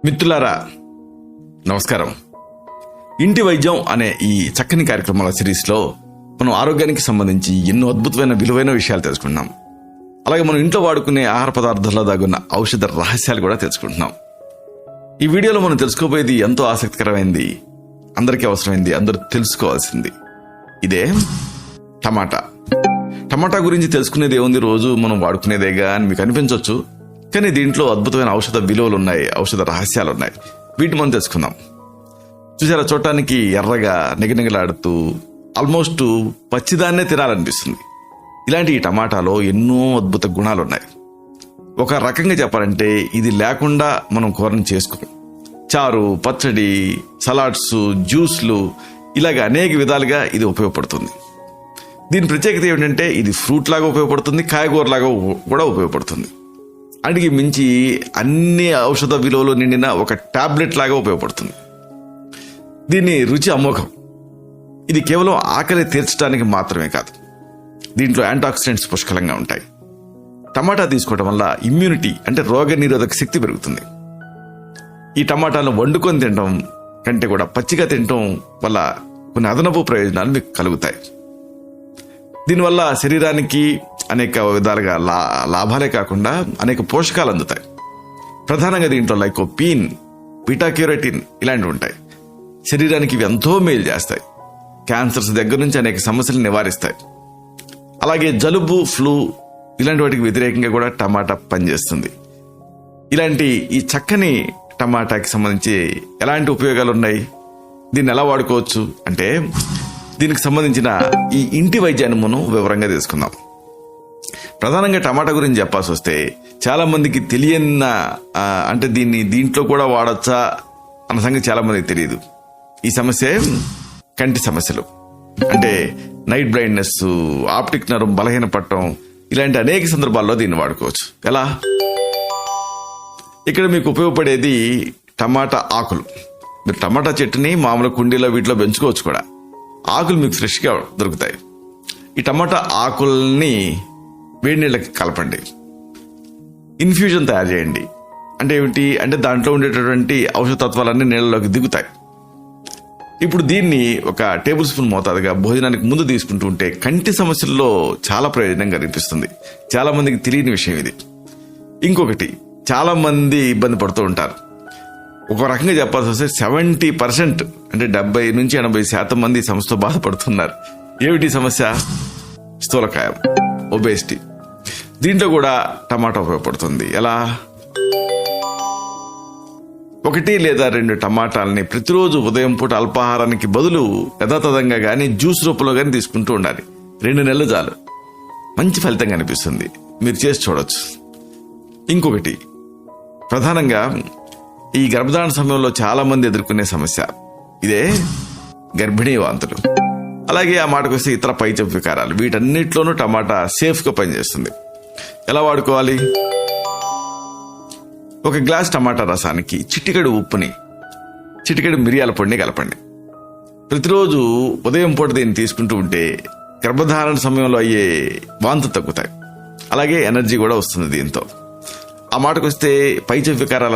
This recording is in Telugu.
మిత్రులారా నమస్కారం. ఇంటి వైద్యం అనే ఈ చక్కని కార్యక్రమాల సిరీస్లో మనం ఆరోగ్యానికి సంబంధించి ఎన్నో అద్భుతమైన విలువైన విషయాలు తెలుసుకుంటున్నాం. అలాగే మనం ఇంట్లో వాడుకునే ఆహార పదార్థాల్లో దాగున్న ఔషధ రహస్యాలు కూడా తెలుసుకుంటున్నాం. ఈ వీడియోలో మనం తెలుసుకోబోయేది ఎంతో ఆసక్తికరమైంది, అందరికీ అవసరమైంది, అందరూ తెలుసుకోవాల్సింది. ఇదే టమాటా. టమాటా గురించి తెలుసుకునేది ఏముంది, రోజు మనం వాడుకునేదేగా అని మీకు అనిపించవచ్చు. కానీ దీంట్లో అద్భుతమైన ఔషధ విలువలు ఉన్నాయి, ఔషధ రహస్యాలు ఉన్నాయి. వీటిని మనం తెలుసుకుందాం. చూసారా, చూడటానికి ఎర్రగా నిగనిగలాడుతూ ఆల్మోస్ట్ పచ్చిదాన్నే తినాలనిపిస్తుంది. ఇలాంటి ఈ టమాటాలో ఎన్నో అద్భుత గుణాలు ఉన్నాయి. ఒక రకంగా చెప్పాలంటే ఇది లేకుండా మనం కూరని చేసుకోం. చారు, పచ్చడి, సలాడ్స్, జ్యూస్లు ఇలాగ అనేక విధాలుగా ఇది ఉపయోగపడుతుంది. దీని ప్రత్యేకత ఏమిటంటే ఇది ఫ్రూట్ లాగా ఉపయోగపడుతుంది, కాయగూరలాగా కూడా ఉపయోగపడుతుంది. అడిగి మించి అన్ని ఔషధ విలువలు నిండిన ఒక టాబ్లెట్ లాగా ఉపయోగపడుతుంది. దీని రుచి అమోఘం. ఇది కేవలం ఆకలి తీర్చడానికి మాత్రమే కాదు, దీంట్లో యాంటాక్సిడెంట్స్ పుష్కలంగా ఉంటాయి. టమాటా తీసుకోవడం వల్ల ఇమ్యూనిటీ అంటే రోగ నిరోధక శక్తి పెరుగుతుంది. ఈ టమాటాలను వండుకొని తినడం కంటే కూడా పచ్చిగా తినడం వల్ల కొన్ని అదనపు ప్రయోజనాలు మీకు కలుగుతాయి. దీనివల్ల శరీరానికి అనేక విధాలుగా లాభాలే కాకుండా అనేక పోషకాలు అందుతాయి. ప్రధానంగా దీంట్లో లైకోపీన్, బీటా క్యూరెటిన్ ఇలాంటివి ఉంటాయి. శరీరానికి ఇవి ఎంతో మేలు చేస్తాయి. క్యాన్సర్స్ దగ్గర నుంచి అనేక సమస్యలు నివారిస్తాయి. అలాగే జలుబు, ఫ్లూ ఇలాంటి వాటికి వ్యతిరేకంగా కూడా టమాటా పనిచేస్తుంది. ఇలాంటి ఈ చక్కని టమాటాకి సంబంధించి ఎలాంటి ఉపయోగాలు ఉన్నాయి, దీన్ని ఎలా వాడుకోవచ్చు అంటే దీనికి సంబంధించిన ఈ ఇంటి వైద్యాన్ని మనం వివరంగా తెలుసుకుందాం. ప్రధానంగా టమాటా గురించి చెప్పాల్సి వస్తే చాలా మందికి తెలియన్న అంటే దీంట్లో కూడా వాడచ్చా అన్న సంగతి చాలా మందికి తెలియదు. ఈ సమస్య కంటి సమస్యలు అంటే నైట్ బ్లైండ్నెస్, ఆప్టిక్ నరం బలహీన పట్టడం ఇలాంటి అనేక సందర్భాల్లో దీన్ని వాడుకోవచ్చు. ఎలా? ఇక్కడ మీకు ఉపయోగపడేది టమాటా ఆకులు. మీరు టమాటా చెట్టుని మామూలు కుండీలో వీటిలో పెంచుకోవచ్చు కూడా. ఆకులు మీకు ఫ్రెష్గా దొరుకుతాయి. ఈ టమాటా ఆకుల్ని వేడి నీళ్ళకి కలపండి, ఇన్ఫ్యూజన్ తయారు చేయండి. అంటే ఏమిటి అంటే దాంట్లో ఉండేటటువంటి ఔషధతత్వాలన్నీ నీళ్ళలోకి దిగుతాయి. ఇప్పుడు దీన్ని ఒక టేబుల్ స్పూన్ మోతాదుగా భోజనానికి ముందు తీసుకుంటూ ఉంటే కంటి సమస్యల్లో చాలా ప్రయోజనం కనిపిస్తుంది. చాలా మందికి తెలియని విషయం ఇది. ఇంకొకటి, చాలా మంది ఇబ్బంది పడుతూ ఉంటారు. ఒక రకంగా చెప్పాల్సి వస్తే 70% అంటే 70 నుంచి 80% మంది ఈ సమస్యతో బాధపడుతున్నారు. ఏమిటి సమస్య? స్థూలకాయం, ఒబేసిటీ. దీంట్లో కూడా టమాటా ఉపయోగపడుతుంది. ఎలా? 1 లేదా 2 టమాటాలని ప్రతిరోజు ఉదయం పూట అల్పాహారానికి బదులు యథాతథంగా కానీ జ్యూస్ రూపంలో కానీ తీసుకుంటూ ఉండాలి. 2 నెలలు చాలు, మంచి ఫలితం కనిపిస్తుంది. మీరు చేసి చూడొచ్చు. ఇంకొకటి, ప్రధానంగా ఈ గర్భధారణ సమయంలో చాలా మంది ఎదుర్కొనే సమస్య ఇదే, గర్భిణీ వాంతులు. అలాగే ఆ మాటకు వస్తే ఇతర పైచపు వికారాలు. వీటన్నిటిలోనూ టమాటా సేఫ్గా పనిచేస్తుంది. ఎలా వాడుకోవాలి? 1 గ్లాస్ టమాటా రసానికి చిటికెడు ఉప్పుని, చిటికెడు మిరియాల పొడిని కలపండి. ప్రతిరోజు ఉదయం పూట దీన్ని తీసుకుంటూ ఉంటే గర్భధారణ సమయంలో అయ్యే వాంతులు తగ్గుతాయి. అలాగే ఎనర్జీ కూడా వస్తుంది దీంతో. ఆ మాటకు వస్తే పైచపు వికారాలు